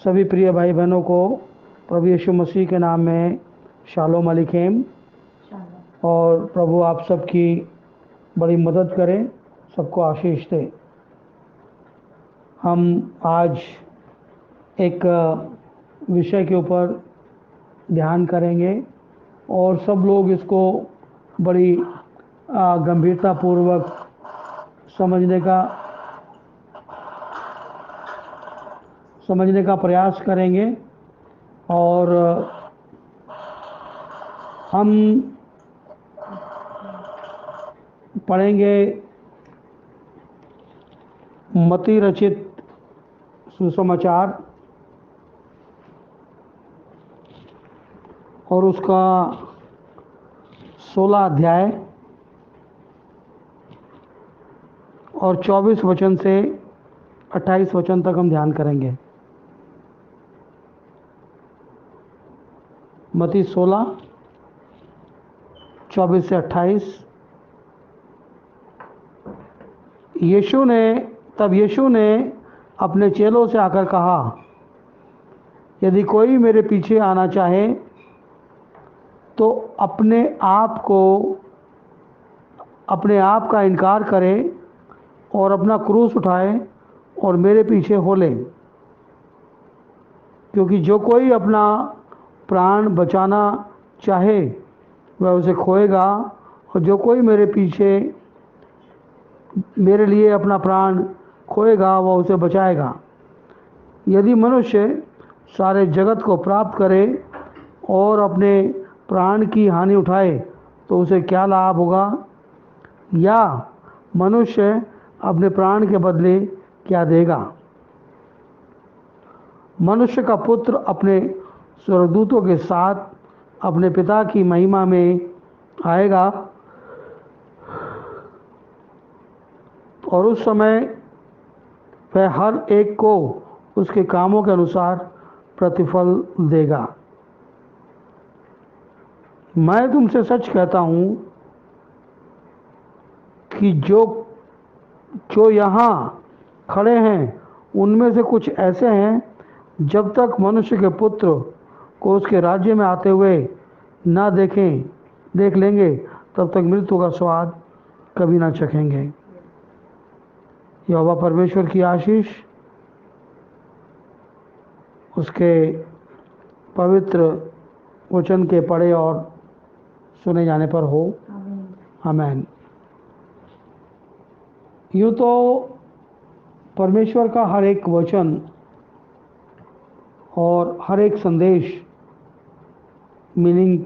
सभी प्रिय भाई बहनों को प्रभु यीशु मसीह के नाम में शालोम अलैकुम। और प्रभु आप सबकी बड़ी मदद करें, सबको आशीष दे। हम आज एक विषय के ऊपर ध्यान करेंगे और सब लोग इसको बड़ी गंभीरता पूर्वक समझने का प्रयास करेंगे। और हम पढ़ेंगे मत्ती रचित सुसमाचार और उसका 16 अध्याय और 24 वचन से 28 वचन तक हम ध्यान करेंगे। मत्ती 16 24 से 28। यीशु ने अपने चेलों से आकर कहा, यदि कोई मेरे पीछे आना चाहे तो अपने आप का इनकार करे और अपना क्रूस उठाए और मेरे पीछे हो ले। क्योंकि जो कोई अपना प्राण बचाना चाहे वह उसे खोएगा, और जो कोई मेरे लिए अपना प्राण खोएगा वह उसे बचाएगा। यदि मनुष्य सारे जगत को प्राप्त करे और अपने प्राण की हानि उठाए तो उसे क्या लाभ होगा? या मनुष्य अपने प्राण के बदले क्या देगा? मनुष्य का पुत्र अपने स्वर्गदूतों के साथ अपने पिता की महिमा में आएगा, और उस समय वह हर एक को उसके कामों के अनुसार प्रतिफल देगा। मैं तुमसे सच कहता हूँ कि जो यहाँ खड़े हैं उनमें से कुछ ऐसे हैं, जब तक मनुष्य के पुत्र को उसके राज्य में आते हुए ना देख लेंगे, तब तक मृत्यु का स्वाद कभी ना चखेंगे। यहोवा परमेश्वर की आशीष उसके पवित्र वचन के पढ़े और सुने जाने पर हो। आमीन। यूँ तो परमेश्वर का हर एक वचन और हर एक संदेश मीनिंग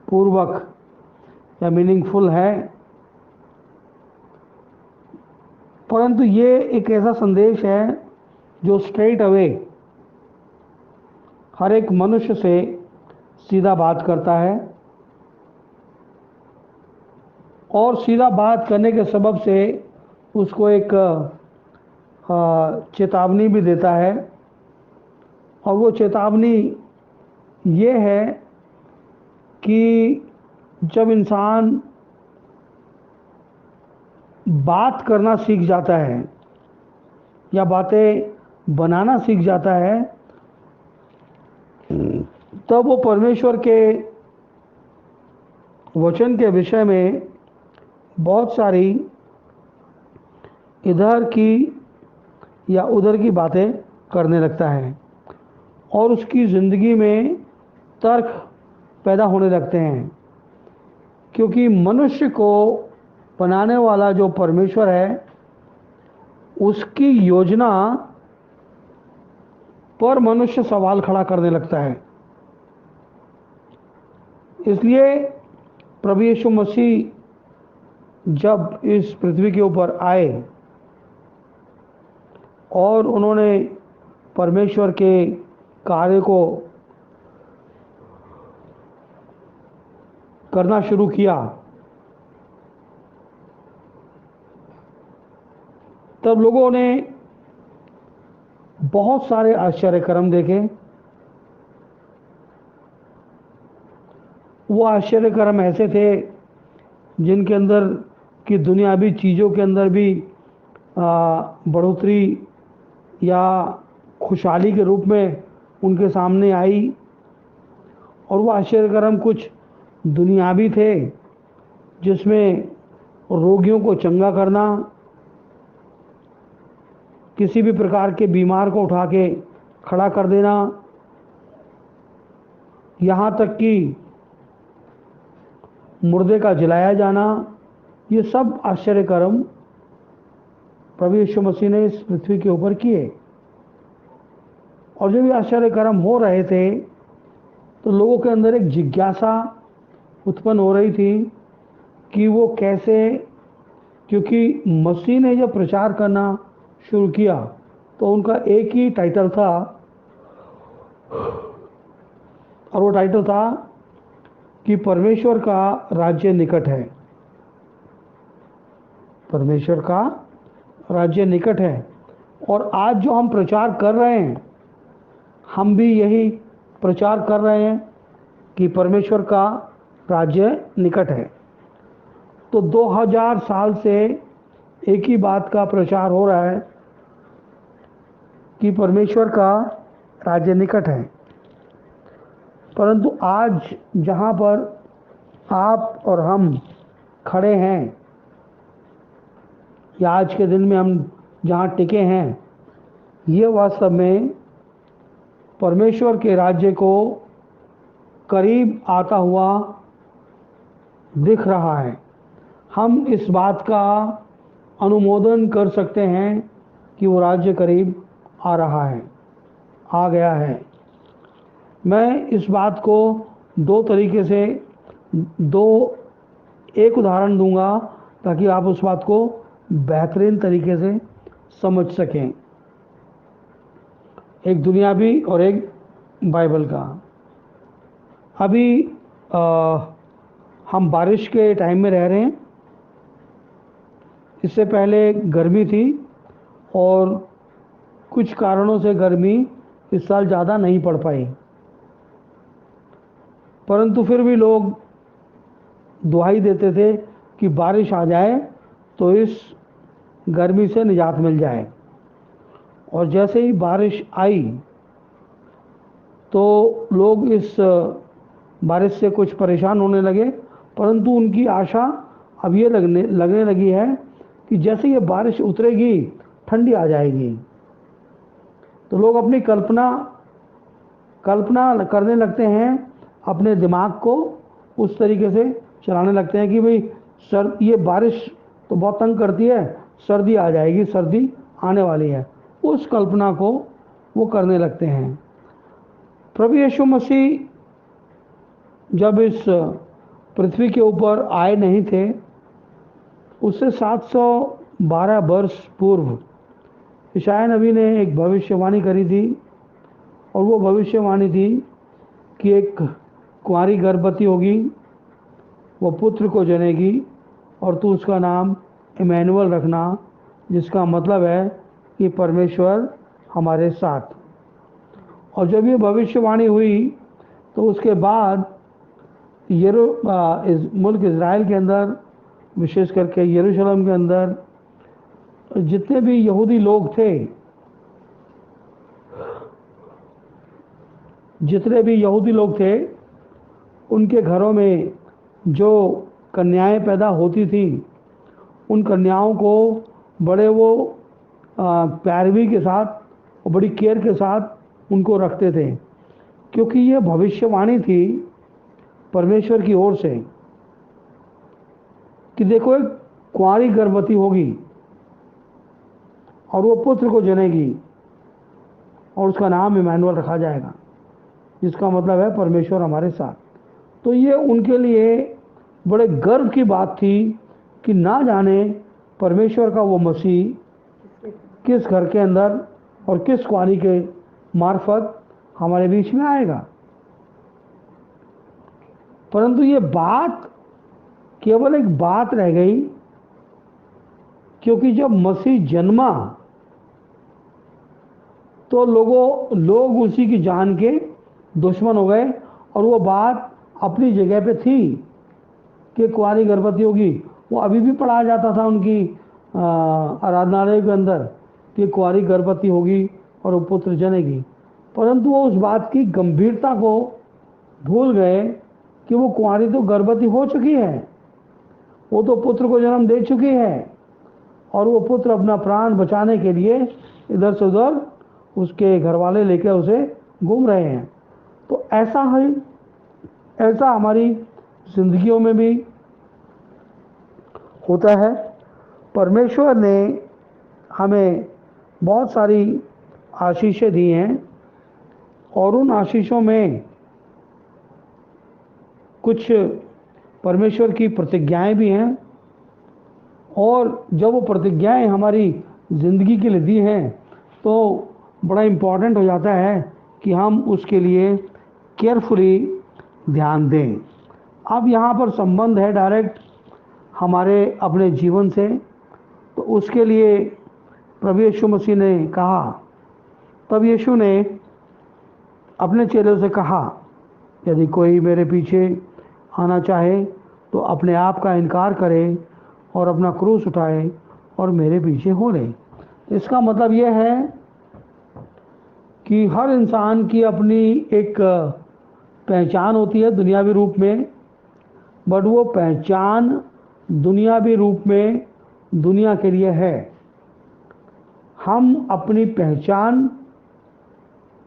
पूर्वक या मीनिंगफुल है, परंतु ये एक ऐसा संदेश है जो स्ट्रेट अवे हर एक मनुष्य से सीधा बात करता है, और सीधा बात करने के सबब से उसको एक चेतावनी भी देता है। और वो चेतावनी ये है कि जब इंसान बात करना सीख जाता है या बातें बनाना सीख जाता है, तब वो परमेश्वर के वचन के विषय में बहुत सारी इधर की या उधर की बातें करने लगता है, और उसकी ज़िंदगी में तर्क पैदा होने लगते हैं। क्योंकि मनुष्य को बनाने वाला जो परमेश्वर है, उसकी योजना पर मनुष्य सवाल खड़ा करने लगता है। इसलिए प्रभु यीशु मसीह जब इस पृथ्वी के ऊपर आए और उन्होंने परमेश्वर के कार्य को करना शुरू किया, तब लोगों ने बहुत सारे आश्चर्य कर्म देखे। वो आश्चर्य कर्म ऐसे थे जिनके अंदर की दुनियावी चीज़ों के अंदर भी बढ़ोतरी या खुशहाली के रूप में उनके सामने आई, और वो आश्चर्यकर्म कुछ दुनियावी थे, जिसमें रोगियों को चंगा करना, किसी भी प्रकार के बीमार को उठा के खड़ा कर देना, यहाँ तक कि मुर्दे का जलाया जाना, ये सब आश्चर्यकर्म प्रभु यीशु मसीह ने इस पृथ्वी के ऊपर किए। और जब ये आश्चर्यकर्म हो रहे थे तो लोगों के अंदर एक जिज्ञासा उत्पन्न हो रही थी कि वो कैसे, क्योंकि मसीह ने जब प्रचार करना शुरू किया तो उनका एक ही टाइटल था, और वो टाइटल था कि परमेश्वर का राज्य निकट है। परमेश्वर का राज्य निकट है। और आज जो हम प्रचार कर रहे हैं, हम भी यही प्रचार कर रहे हैं कि परमेश्वर का राज्य निकट है। तो 2000 साल से एक ही बात का प्रचार हो रहा है कि परमेश्वर का राज्य निकट है। परंतु आज जहाँ पर आप और हम खड़े हैं, या आज के दिन में हम जहाँ टिके हैं, ये वास्तव में परमेश्वर के राज्य को करीब आता हुआ दिख रहा है। हम इस बात का अनुमोदन कर सकते हैं कि वो राज्य करीब आ रहा है, आ गया है। मैं इस बात को दो तरीके से एक उदाहरण दूंगा ताकि आप उस बात को बेहतरीन तरीके से समझ सकें, एक दुनियावी और एक बाइबल का। अभी हम बारिश के टाइम में रह रहे हैं। इससे पहले गर्मी थी और कुछ कारणों से गर्मी इस साल ज़्यादा नहीं पड़ पाई, परंतु फिर भी लोग दुहाई देते थे कि बारिश आ जाए तो इस गर्मी से निजात मिल जाए। और जैसे ही बारिश आई तो लोग इस बारिश से कुछ परेशान होने लगे, परंतु उनकी आशा अब ये लगने लगी है कि जैसे ये बारिश उतरेगी ठंडी आ जाएगी। तो लोग अपनी कल्पना करने लगते हैं, अपने दिमाग को उस तरीके से चलाने लगते हैं कि भाई ये बारिश तो बहुत तंग करती है, सर्दी आ जाएगी, सर्दी आने वाली है। उस कल्पना को वो करने लगते हैं। प्रभु यीशु मसीह जब इस पृथ्वी के ऊपर आए नहीं थे, उससे 712 वर्ष पूर्व यशायाह नबी ने एक भविष्यवाणी करी थी, और वो भविष्यवाणी थी कि एक कुंवारी गर्भवती होगी, वो पुत्र को जनेगी और तू उसका नाम इमैनुअल रखना, जिसका मतलब है कि परमेश्वर हमारे साथ। और जब ये भविष्यवाणी हुई तो उसके बाद मुल्क इज़राइल के अंदर, विशेष करके यरूशलेम के अंदर जितने भी यहूदी लोग थे, उनके घरों में जो कन्याएं पैदा होती थी, उन कन्याओं को बड़े वो पैरवी के साथ और बड़ी केयर के साथ उनको रखते थे, क्योंकि ये भविष्यवाणी थी परमेश्वर की ओर से कि देखो एक कुंवारी गर्भवती होगी और वो पुत्र को जनेगी और उसका नाम इमैनुअल रखा जाएगा, जिसका मतलब है परमेश्वर हमारे साथ। तो ये उनके लिए बड़े गर्व की बात थी कि ना जाने परमेश्वर का वो मसीह किस घर के अंदर और किस कुंवारी के मार्फत हमारे बीच में आएगा। परंतु ये बात केवल एक बात रह गई, क्योंकि जब मसीह जन्मा तो लोग उसी की जान के दुश्मन हो गए, और वो बात अपनी जगह पे थी कि कुंवारी गर्भवती होगी। वो अभी भी पढ़ाया जाता था उनकी आराधनालय के अंदर कि कुंवारी गर्भवती होगी और वो पुत्र जनेगी, परंतु वो उस बात की गंभीरता को भूल गए कि वो कुंवारी तो गर्भवती हो चुकी है, वो तो पुत्र को जन्म दे चुकी है और वो पुत्र अपना प्राण बचाने के लिए इधर से उधर उसके घर वाले लेकर उसे घूम रहे हैं। तो ऐसा है, ऐसा हमारी जिंदगियों में भी होता है। परमेश्वर ने हमें बहुत सारी आशीषें दी हैं और उन आशीषों में कुछ परमेश्वर की प्रतिज्ञाएं भी हैं, और जब वो प्रतिज्ञाएं हमारी ज़िंदगी के लिए दी हैं तो बड़ा इम्पॉर्टेंट हो जाता है कि हम उसके लिए केयरफुली ध्यान दें। अब यहाँ पर संबंध है डायरेक्ट हमारे अपने जीवन से, तो उसके लिए प्रभु यीशु मसीह ने कहा, तब यीशु ने अपने चेलों से कहा, यदि कोई मेरे पीछे आना चाहे तो अपने आप का इनकार करे और अपना क्रूस उठाए और मेरे पीछे हो ले। इसका मतलब यह है कि हर इंसान की अपनी एक पहचान होती है दुनियावी रूप में, बट वो पहचान दुनियावी रूप में दुनिया के लिए है। हम अपनी पहचान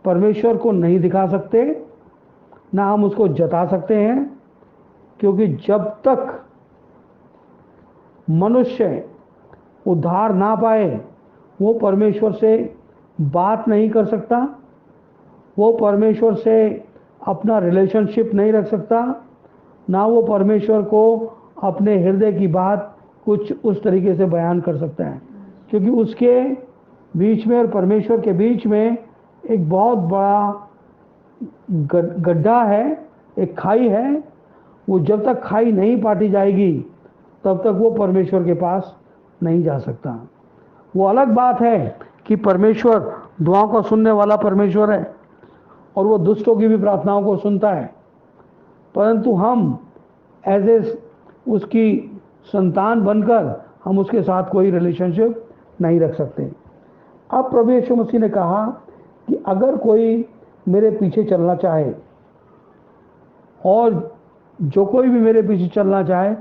परमेश्वर को नहीं दिखा सकते, ना हम उसको जता सकते हैं, क्योंकि जब तक मनुष्य उद्धार ना पाए वो परमेश्वर से बात नहीं कर सकता, वो परमेश्वर से अपना रिलेशनशिप नहीं रख सकता, ना वो परमेश्वर को अपने हृदय की बात कुछ उस तरीके से बयान कर सकता है, क्योंकि उसके बीच में और परमेश्वर के बीच में एक बहुत बड़ा गड्ढा है, एक खाई है। वो जब तक खाई नहीं पाटी जाएगी तब तक वो परमेश्वर के पास नहीं जा सकता। वो अलग बात है कि परमेश्वर दुआओं को सुनने वाला परमेश्वर है और वो दुष्टों की भी प्रार्थनाओं को सुनता है, परंतु हम एज ए उसकी संतान बनकर हम उसके साथ कोई रिलेशनशिप नहीं रख सकते। अब प्रभु यीशु मसीह ने कहा कि अगर कोई मेरे पीछे चलना चाहे, और जो कोई भी मेरे पीछे चलना चाहे,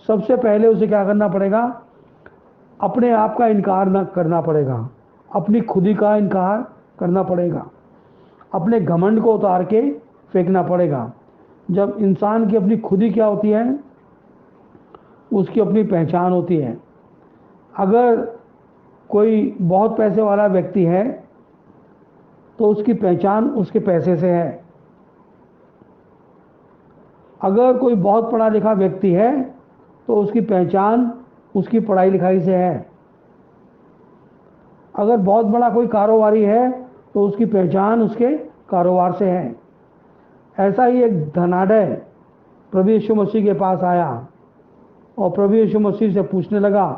सबसे पहले उसे क्या करना पड़ेगा? अपने आप का इनकार न करना पड़ेगा, अपनी खुदी का इनकार करना पड़ेगा, अपने घमंड को उतार के फेंकना पड़ेगा। जब इंसान की अपनी खुदी क्या होती है? उसकी अपनी पहचान होती है। अगर कोई बहुत पैसे वाला व्यक्ति है तो उसकी पहचान उसके पैसे से है। अगर कोई बहुत पढ़ा लिखा व्यक्ति है तो उसकी पहचान उसकी पढ़ाई लिखाई से है। अगर बहुत बड़ा कोई कारोबारी है तो उसकी पहचान उसके कारोबार से है। ऐसा ही एक धनाढ्य प्रभु यीशु मसीह के पास आया और प्रभु यीशु मसीह से पूछने लगा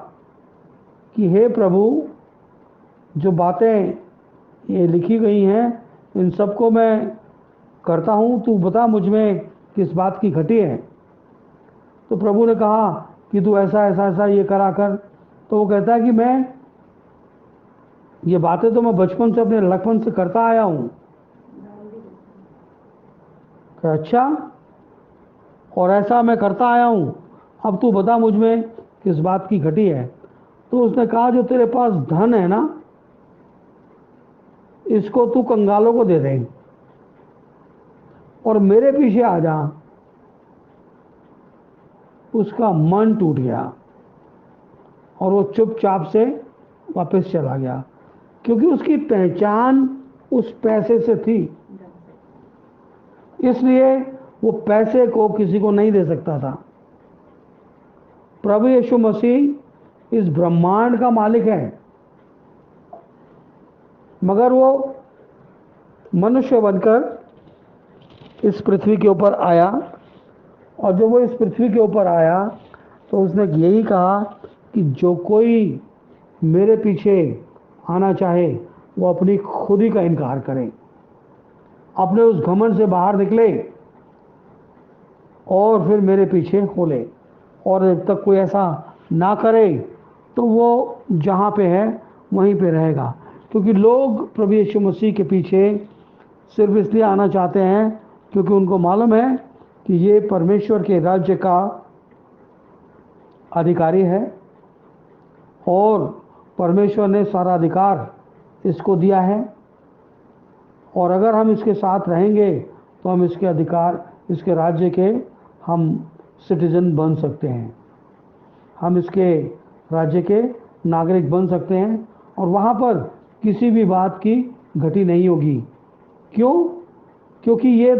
कि हे प्रभु, जो बातें ये लिखी गई हैं इन सबको मैं करता हूँ, तू बता मुझ में किस बात की घटी है। तो प्रभु ने कहा कि तू ऐसा ऐसा ऐसा ये करा कर। तो वो कहता है कि ये बातें तो मैं बचपन से अपने लड़कपन से करता आया हूँ। अच्छा, और ऐसा मैं करता आया हूँ, अब तू बता मुझ में किस बात की घटी है। तो उसने कहा जो तेरे पास धन है ना, इसको तू कंगालों को दे दे और मेरे पीछे आ जा। उसका मन टूट गया और वो चुपचाप से वापस चला गया, क्योंकि उसकी पहचान उस पैसे से थी, इसलिए वो पैसे को किसी को नहीं दे सकता था। प्रभु यीशु मसीह इस ब्रह्मांड का मालिक है, मगर वो मनुष्य बनकर इस पृथ्वी के ऊपर आया, और जब वो इस पृथ्वी के ऊपर आया तो उसने यही कहा कि जो कोई मेरे पीछे आना चाहे वो अपनी खुदी का इनकार करे, अपने उस घमंड से बाहर निकले और फिर मेरे पीछे हो ले। और जब तक कोई ऐसा ना करे तो वो जहाँ पे है वहीं पे रहेगा, क्योंकि लोग प्रभु यीशु मसीह के पीछे सिर्फ इसलिए आना चाहते हैं क्योंकि उनको मालूम है कि ये परमेश्वर के राज्य का अधिकारी है और परमेश्वर ने सारा अधिकार इसको दिया है, और अगर हम इसके साथ रहेंगे तो हम इसके अधिकार, इसके राज्य के हम सिटीजन बन सकते हैं, हम इसके राज्य के नागरिक बन सकते हैं, और वहाँ पर किसी भी बात की घटी नहीं होगी। क्यों? क्योंकि ये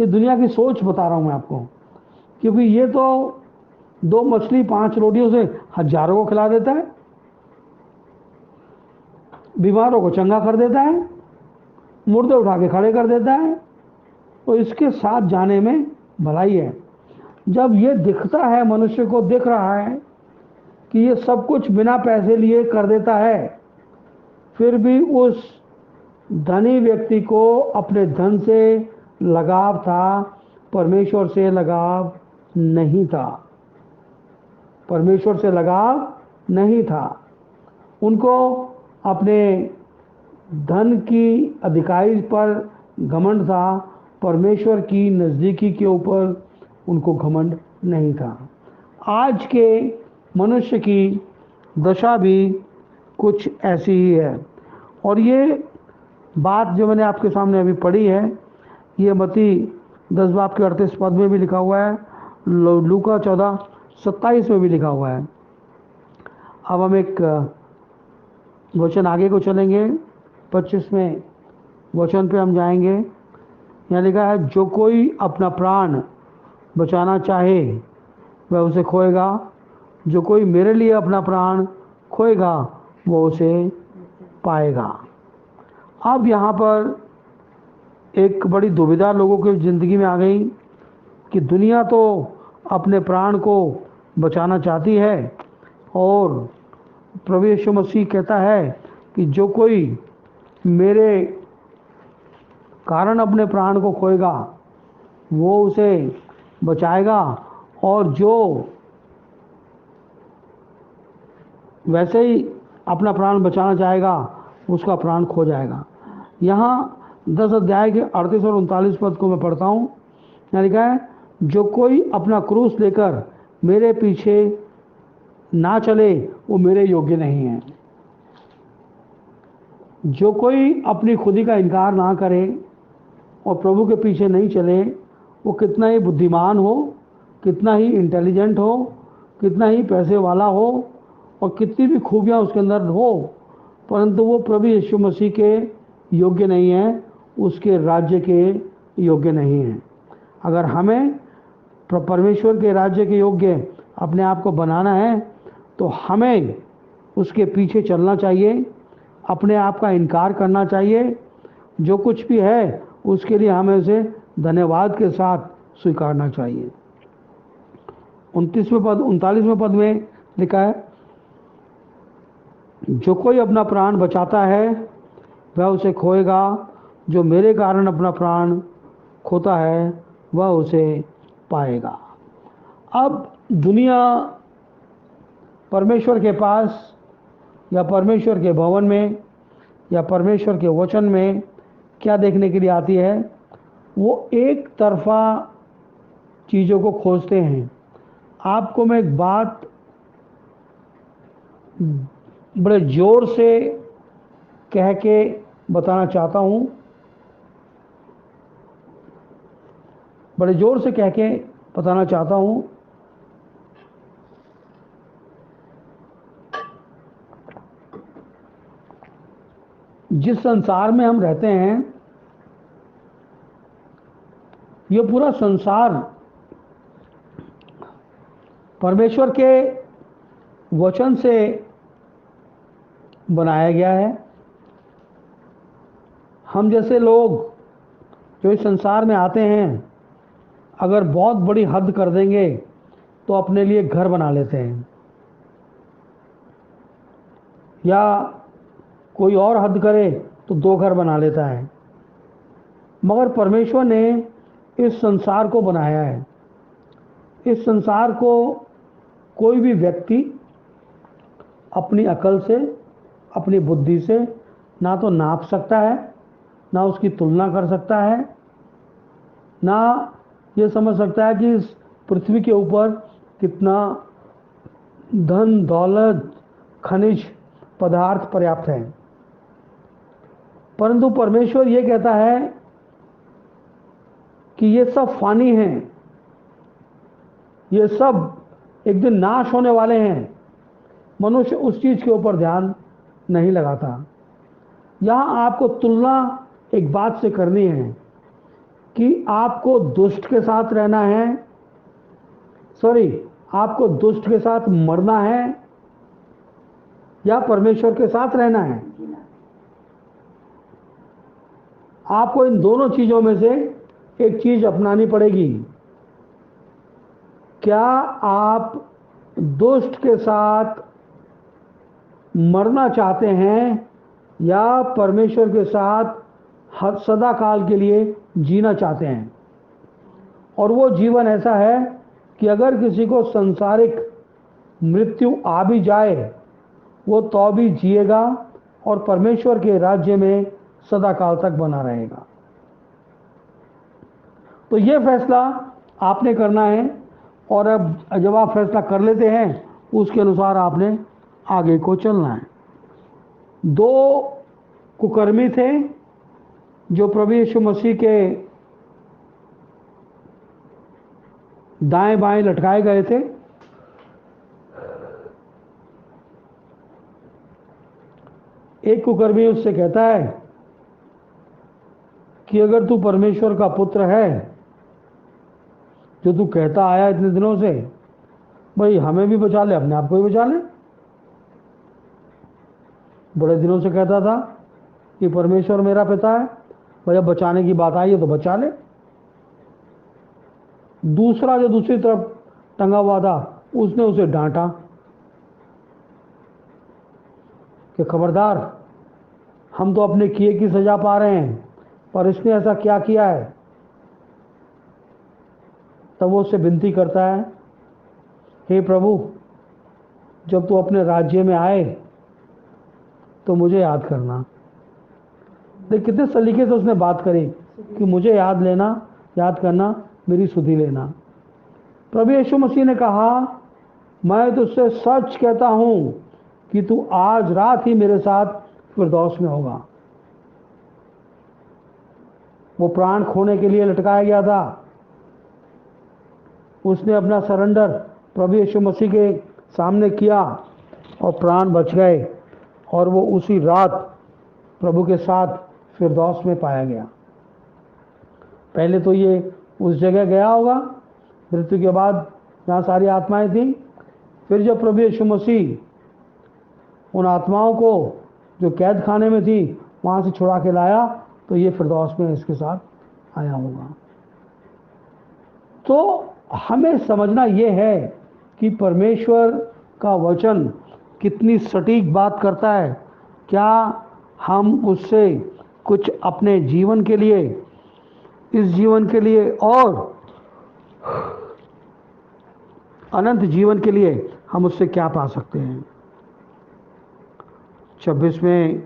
दुनिया की सोच बता रहा हूँ मैं आपको, क्योंकि ये तो 2 मछली 5 रोटियों से हजारों को खिला देता है, बीमारों को चंगा कर देता है, मुर्दे उठा के खड़े कर देता है, तो इसके साथ जाने में भलाई है। जब ये दिखता है, मनुष्य को दिख रहा है कि ये सब कुछ बिना पैसे लिए कर देता है, फिर भी उस धनी व्यक्ति को अपने धन से लगाव था, परमेश्वर से लगाव नहीं था। परमेश्वर से लगाव नहीं था। उनको अपने धन की अधिकारी पर घमंड था, परमेश्वर की नज़दीकी के ऊपर उनको घमंड नहीं था। आज के मनुष्य की दशा भी कुछ ऐसी ही है, और ये बात जो मैंने आपके सामने अभी पढ़ी है, ये मत्ती 10 बाब के 38 पद में भी लिखा हुआ है, लूका 14:27 में भी लिखा हुआ है। अब हम एक वचन आगे को चलेंगे, 25वें वचन पे हम जाएंगे। यहाँ लिखा है, जो कोई अपना प्राण बचाना चाहे वह उसे खोएगा, जो कोई मेरे लिए अपना प्राण खोएगा वो उसे पाएगा। अब यहाँ पर एक बड़ी दुविधा लोगों की ज़िंदगी में आ गई कि दुनिया तो अपने प्राण को बचाना चाहती है, और प्रभु यीशु मसीह कहता है कि जो कोई मेरे कारण अपने प्राण को खोएगा वो उसे बचाएगा, और जो वैसे ही अपना प्राण बचाना चाहेगा उसका प्राण खो जाएगा। यहाँ 10 अध्याय के 38 और 39 पद को मैं पढ़ता हूँ। यहाँ लिखा है, जो कोई अपना क्रूस लेकर मेरे पीछे ना चले वो मेरे योग्य नहीं है। जो कोई अपनी खुदी का इनकार ना करे और प्रभु के पीछे नहीं चले, वो कितना ही बुद्धिमान हो, कितना ही इंटेलिजेंट हो, कितना ही पैसे वाला हो, और कितनी भी खूबियाँ उसके अंदर हो, परंतु वो प्रभु यीशु मसीह के योग्य नहीं है, उसके राज्य के योग्य नहीं है। अगर हमें परमेश्वर के राज्य के योग्य अपने आप को बनाना है तो हमें उसके पीछे चलना चाहिए, अपने आप का इनकार करना चाहिए, जो कुछ भी है उसके लिए हमें उसे धन्यवाद के साथ स्वीकारना चाहिए। 39वें पद में लिखा है, जो कोई अपना प्राण बचाता है वह उसे खोएगा, जो मेरे कारण अपना प्राण खोता है वह उसे पाएगा। अब दुनिया परमेश्वर के पास या परमेश्वर के भवन में या परमेश्वर के वचन में क्या देखने के लिए आती है? वो एक तरफा चीज़ों को खोजते हैं। आपको मैं एक बात बड़े ज़ोर से कह के बताना चाहता हूँ, बड़े ज़ोर से कह के बताना चाहता हूँ। जिस संसार में हम रहते हैं, ये पूरा संसार परमेश्वर के वचन से बनाया गया है। हम जैसे लोग जो इस संसार में आते हैं, अगर बहुत बड़ी हद कर देंगे तो अपने लिए घर बना लेते हैं, या कोई और हद करे तो 2 घर बना लेता है। मगर परमेश्वर ने इस संसार को बनाया है। इस संसार को कोई भी व्यक्ति अपनी अकल से, अपनी बुद्धि से ना तो नाप सकता है, ना उसकी तुलना कर सकता है, ना ये समझ सकता है कि इस पृथ्वी के ऊपर कितना धन दौलत खनिज पदार्थ पर्याप्त है। परंतु परमेश्वर ये कहता है कि ये सब फानी हैं, ये सब एक दिन नाश होने वाले हैं। मनुष्य उस चीज के ऊपर ध्यान नहीं लगाता। यहां आपको तुलना एक बात से करनी है कि आपको दुष्ट के साथ रहना है, आपको दुष्ट के साथ मरना है या परमेश्वर के साथ रहना है। आपको इन दोनों चीजों में से एक चीज अपनानी पड़ेगी। क्या आप दुष्ट के साथ मरना चाहते हैं या परमेश्वर के साथ सदा काल के लिए जीना चाहते हैं? और वो जीवन ऐसा है कि अगर किसी को संसारिक मृत्यु आ भी जाए वो तो भी जिएगा और परमेश्वर के राज्य में सदा काल तक बना रहेगा। तो ये फैसला आपने करना है और अब जब आप फैसला कर लेते हैं उसके अनुसार आपने आगे को चलना है। दो कुकर्मी थे जो प्रभु यीशु मसीह के दाएं बाएं लटकाए गए थे। एक कुकर्मी उससे कहता है कि अगर तू परमेश्वर का पुत्र है, जो तू कहता आया इतने दिनों से, भाई हमें भी बचा ले, अपने आप को भी बचा ले। बड़े दिनों से कहता था कि परमेश्वर मेरा पिता है, भाई अब बचाने की बात आई है तो बचा ले। दूसरा जो दूसरी तरफ टंगा हुआ था उसने उसे डांटा कि खबरदार, हम तो अपने किए की सजा पा रहे हैं पर इसने ऐसा क्या किया है। तब वो उससे विनती करता है, हे प्रभु, जब तू अपने राज्य में आए तो मुझे याद करना। देख कितने सलीके से उसने बात करी कि मुझे याद करना, मेरी सुधि लेना। प्रभु यीशु मसीह ने कहा, मैं तुझसे सच कहता हूं कि तू आज रात ही मेरे साथ फिरदौस में होगा। वो प्राण खोने के लिए लटकाया गया था, उसने अपना सरेंडर प्रभु यीशु मसीह के सामने किया और प्राण बच गए और वो उसी रात प्रभु के साथ फिरदौस में पाया गया। पहले तो ये उस जगह गया होगा मृत्यु के बाद जहाँ सारी आत्माएं थी, फिर जब प्रभु यीशु मसीह उन आत्माओं को जो कैद खाने में थी वहाँ से छुड़ा के लाया तो ये फिरदौस में इसके साथ आया होगा। तो हमें समझना ये है कि परमेश्वर का वचन कितनी सटीक बात करता है। क्या हम उससे कुछ अपने जीवन के लिए, इस जीवन के लिए और अनंत जीवन के लिए हम उससे क्या पा सकते हैं? 26वें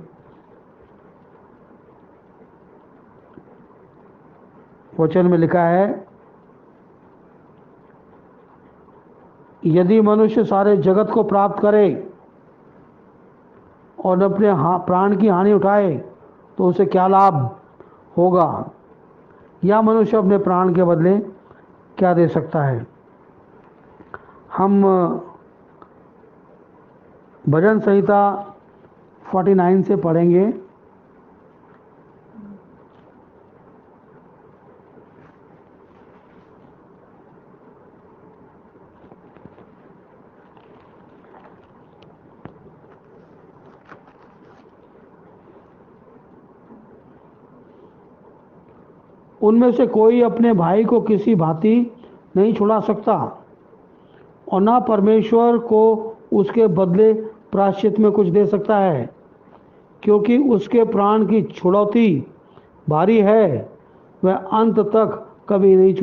वचन में लिखा है, यदि मनुष्य सारे जगत को प्राप्त करे और अपने प्राण की हानि उठाए तो उसे क्या लाभ होगा? या मनुष्य अपने प्राण के बदले क्या दे सकता है? हम भजन संहिता 49 से पढ़ेंगे। उनमें से कोई अपने भाई को किसी भांति नहीं छुड़ा सकता और ना परमेश्वर को उसके बदले प्रायश्चित में कुछ दे सकता है, क्योंकि उसके प्राण की छुड़ौती भारी है, वह अंत तक कभी नहीं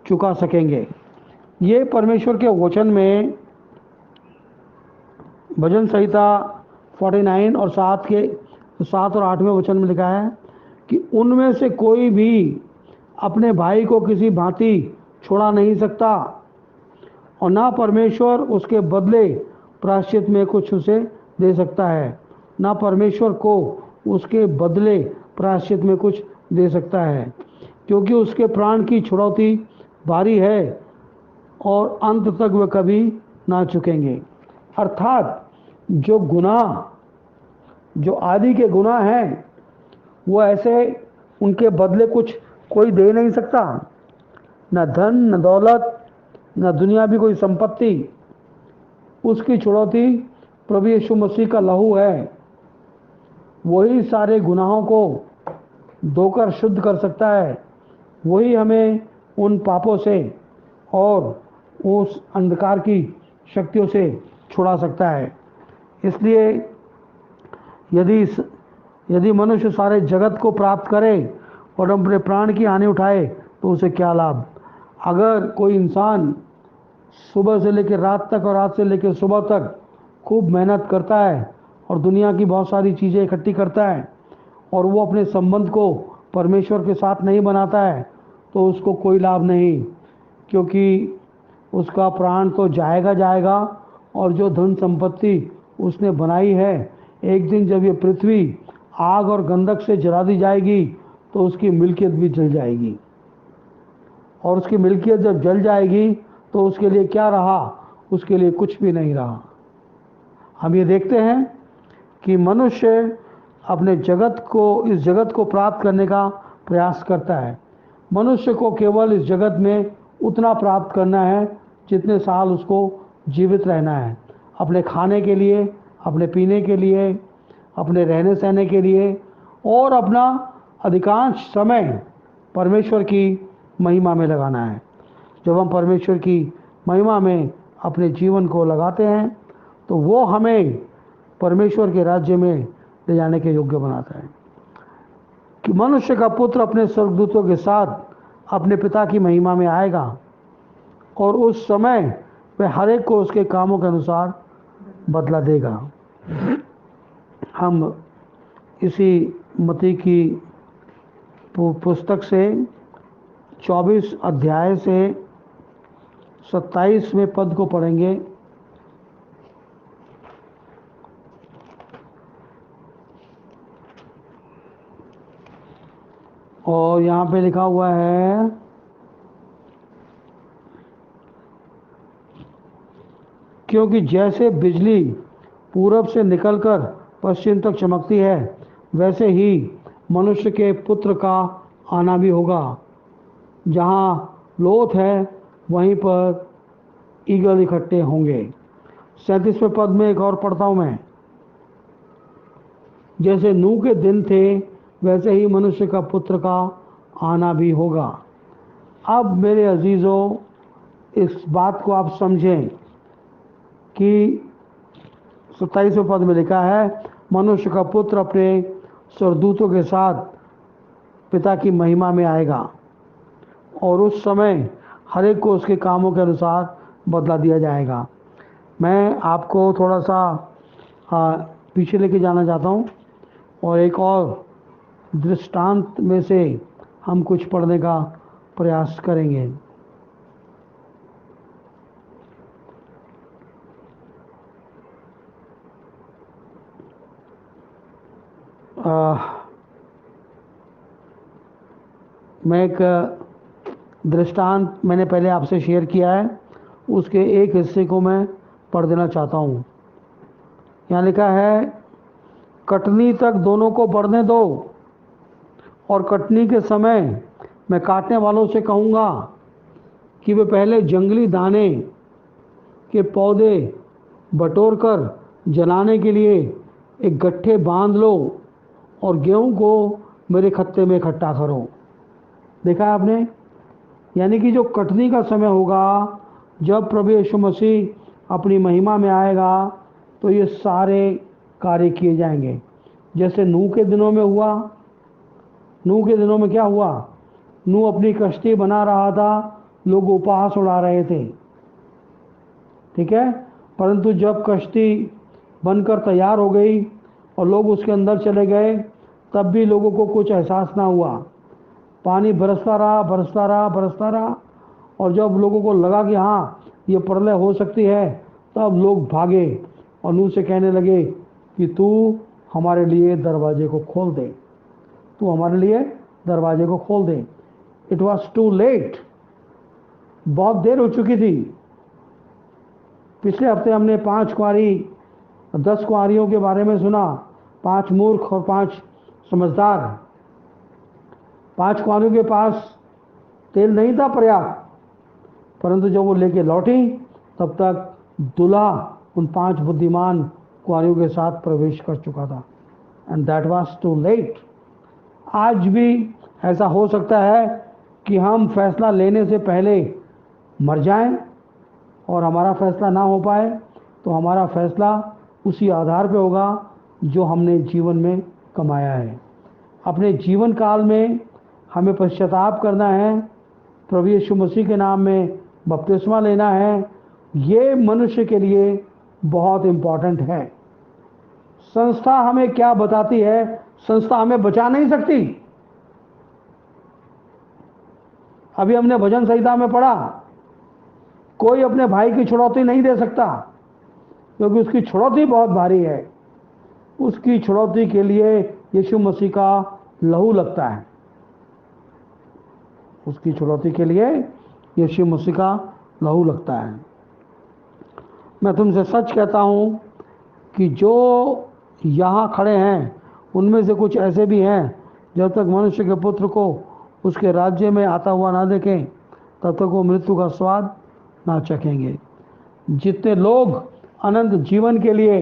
चुका सकेंगे। ये परमेश्वर के वचन में भजन संहिता 49 और 7 और 8वें वचन में लिखा है कि उनमें से कोई भी अपने भाई को किसी भांति छुड़ा नहीं सकता और ना परमेश्वर उसके बदले प्रायश्चित में कुछ उसे दे सकता है, ना परमेश्वर को उसके बदले प्रायश्चित में कुछ दे सकता है, क्योंकि उसके प्राण की छुड़ौती भारी है और अंत तक वे कभी ना चुकेंगे। अर्थात जो गुनाह, जो आदि के गुनाह हैं, वो ऐसे उनके बदले कुछ कोई दे नहीं सकता, न धन, न दौलत, न दुनिया भी कोई संपत्ति। उसकी छुड़ौती प्रभु यीशु मसीह का लहू है। वही सारे गुनाहों को धोकर शुद्ध कर सकता है। वही हमें उन पापों से और उस अंधकार की शक्तियों से छुड़ा सकता है। इसलिए यदि मनुष्य सारे जगत को प्राप्त करे और अपने प्राण की हानि उठाए तो उसे क्या लाभ। अगर कोई इंसान सुबह से लेकर रात तक और रात से लेकर सुबह तक खूब मेहनत करता है और दुनिया की बहुत सारी चीज़ें इकट्ठी करता है और वो अपने संबंध को परमेश्वर के साथ नहीं बनाता है तो उसको कोई लाभ नहीं, क्योंकि उसका प्राण तो जाएगा और जो धन संपत्ति उसने बनाई है, एक दिन जब ये पृथ्वी आग और गंधक से जला दी जाएगी तो उसकी मिल्कियत भी जल जाएगी। और उसकी मिल्कियत जब जल जाएगी तो उसके लिए क्या रहा? उसके लिए कुछ भी नहीं रहा। हम ये देखते हैं कि मनुष्य अपने इस जगत को प्राप्त करने का प्रयास करता है। मनुष्य को केवल इस जगत में उतना प्राप्त करना है जितने साल उसको जीवित रहना है, अपने खाने के लिए, अपने पीने के लिए, अपने रहने सहने के लिए, और अपना अधिकांश समय परमेश्वर की महिमा में लगाना है। जब हम परमेश्वर की महिमा में अपने जीवन को लगाते हैं तो वो हमें परमेश्वर के राज्य में ले जाने के योग्य बनाता है। कि मनुष्य का पुत्र अपने स्वर्गदूतों के साथ अपने पिता की महिमा में आएगा और उस समय वह हर एक को उसके कामों के अनुसार बदला देगा। हम इसी मत्ती की पुस्तक से 24 अध्याय से 27वें पद को पढ़ेंगे। और यहाँ पे लिखा हुआ है, क्योंकि जैसे बिजली पूरब से निकलकर पश्चिम तक चमकती है, वैसे ही मनुष्य के पुत्र का आना भी होगा। जहाँ लोथ है वहीं पर ईगल इकट्ठे होंगे। 37वें पद में एक और पढ़ता हूँ मैं। जैसे नूह के दिन थे वैसे ही मनुष्य का पुत्र का आना भी होगा। अब मेरे अजीज़ों, इस बात को आप समझें कि 27वें पद में लिखा है, मनुष्य का पुत्र अपने स्वर्गदूतों के साथ पिता की महिमा में आएगा और उस समय हर एक को उसके कामों के अनुसार बदला दिया जाएगा। मैं आपको थोड़ा सा पीछे लेके जाना चाहता हूँ और एक और दृष्टांत में से हम कुछ पढ़ने का प्रयास करेंगे। मैं एक दृष्टांत मैंने पहले आपसे शेयर किया है, उसके एक हिस्से को मैं पढ़ देना चाहता हूँ। यहाँ लिखा है, कटनी तक दोनों को बढ़ने दो और कटनी के समय मैं काटने वालों से कहूँगा कि वे पहले जंगली दाने के पौधे बटोर कर जलाने के लिए एक गट्ठे बांध लो और गेहूं को मेरे खत्ते में इकट्ठा करो। देखा आपने? यानी कि जो कटनी का समय होगा, जब प्रभु यीशु मसीह अपनी महिमा में आएगा, तो ये सारे कार्य किए जाएंगे। जैसे नूह के दिनों में हुआ। नूह के दिनों में क्या हुआ? नूह अपनी कश्ती बना रहा था, लोग उपहास उड़ा रहे थे, ठीक है। परंतु जब कश्ती बनकर तैयार हो गई और लोग उसके अंदर चले गए, तब भी लोगों को कुछ एहसास ना हुआ। पानी बरसता रहा, बरसता रहा, बरसता रहा, और जब लोगों को लगा कि हाँ ये प्रलय हो सकती है, तब लोग भागे और नूह से कहने लगे कि तू हमारे लिए दरवाजे को खोल दे, तू हमारे लिए दरवाजे को खोल दे। इट वॉज टू लेट, बहुत देर हो चुकी थी। पिछले हफ्ते हमने 5 कुंवारी 10 कुंवारियों के बारे में सुना, 5 मूर्ख और 5 समझदार। 5 कुंवारियों के पास तेल नहीं था पर्याप्त, परंतु जब वो लेके लौटी तब तक दूल्हा उन 5 बुद्धिमान कुंवारियों के साथ प्रवेश कर चुका था, and that was too late. आज भी ऐसा हो सकता है कि हम फैसला लेने से पहले मर जाएं और हमारा फैसला ना हो पाए, तो हमारा फैसला उसी आधार पे होगा जो हमने जीवन में कमाया है। अपने जीवन काल में हमें पश्चाताप करना है, प्रभु यीशु मसीह के नाम में बपतिस्मा लेना है। ये मनुष्य के लिए बहुत इम्पॉर्टेंट है। संस्था हमें क्या बताती है? संस्था हमें बचा नहीं सकती। अभी हमने भजन संहिता में पढ़ा, कोई अपने भाई की छुड़ौती नहीं दे सकता, क्योंकि उसकी छुड़ौती बहुत भारी है। उसकी छुड़ौती के लिए यीशु मसीह का लहू लगता है। उसकी छुड़ौती के लिए यीशु मसीह का लहू लगता है। मैं तुमसे सच कहता हूँ कि जो यहाँ खड़े हैं उनमें से कुछ ऐसे भी हैं, जब तक मनुष्य के पुत्र को उसके राज्य में आता हुआ ना देखें, तब तक वो मृत्यु का स्वाद ना चखेंगे। जितने लोग अनंत जीवन के लिए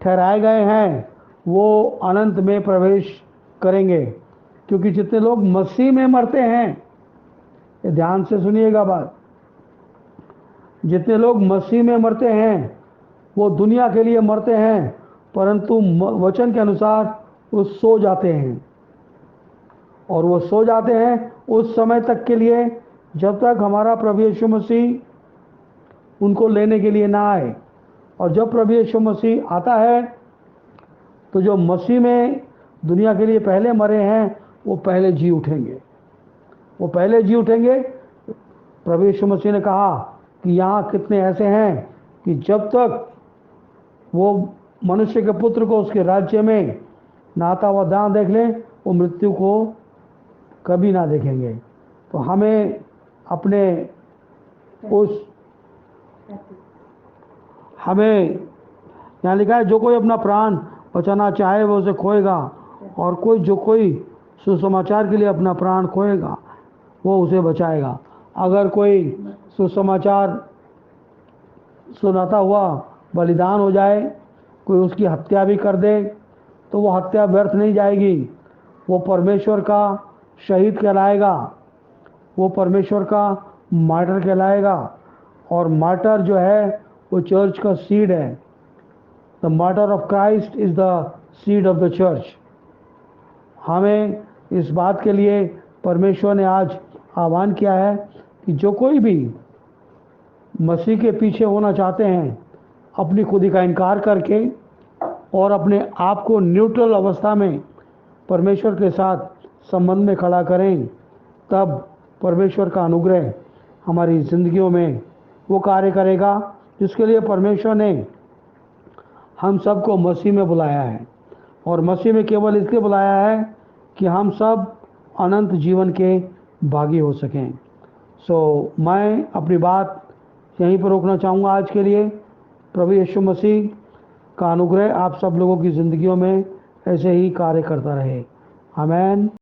ठहराए गए हैं वो अनंत में प्रवेश करेंगे, क्योंकि जितने लोग मसीह में मरते हैं, ये ध्यान से सुनिएगा बात, जितने लोग मसीह में मरते हैं वो दुनिया के लिए मरते हैं, परंतु वचन के अनुसार वो सो जाते हैं। और वो सो जाते हैं उस समय तक के लिए जब तक हमारा प्रभु यीशु मसीह उनको लेने के लिए ना आए। और जब प्रभु यीशु मसीह आता है तो जो मसीह में दुनिया के लिए पहले मरे हैं वो पहले जी उठेंगे, वो पहले जी उठेंगे। प्रभु यीशु मसीह ने कहा कि यहाँ कितने ऐसे हैं कि जब तक वो मनुष्य के पुत्र को उसके राज्य में नाता हुआ दान देख लें, वो मृत्यु को कभी ना देखेंगे। तो हमें अपने हमें यहाँ लिखा है, जो कोई अपना प्राण बचाना चाहे वो उसे खोएगा, और कोई सुसमाचार के लिए अपना प्राण खोएगा वो उसे बचाएगा। अगर कोई सुसमाचार सुनाता हुआ बलिदान हो जाए, कोई उसकी हत्या भी कर दे, तो वो हत्या व्यर्थ नहीं जाएगी, वो परमेश्वर का शहीद कहलाएगा, वो परमेश्वर का मार्टर कहलाएगा। और मार्टर जो है वो चर्च का सीड है। The martyr of Christ is the seed of the church. हमें इस बात के लिए परमेश्वर ने आज आह्वान किया है कि जो कोई भी मसीह के पीछे होना चाहते हैं, अपनी खुदी का इनकार करके और अपने आप को न्यूट्रल अवस्था में परमेश्वर के साथ संबंध में खड़ा करें, तब परमेश्वर का अनुग्रह हमारी ज़िंदगियों में वो कार्य करेगा जिसके लिए परमेश्वर ने हम सबको मसीह में बुलाया है। और मसीह में केवल इसलिए बुलाया है कि हम सब अनंत जीवन के भागी हो सकें। मैं अपनी बात यहीं पर रोकना चाहूँगा आज के लिए। प्रभु यीशु मसीह का अनुग्रह आप सब लोगों की ज़िंदगियों में ऐसे ही कार्य करता रहे। आमीन।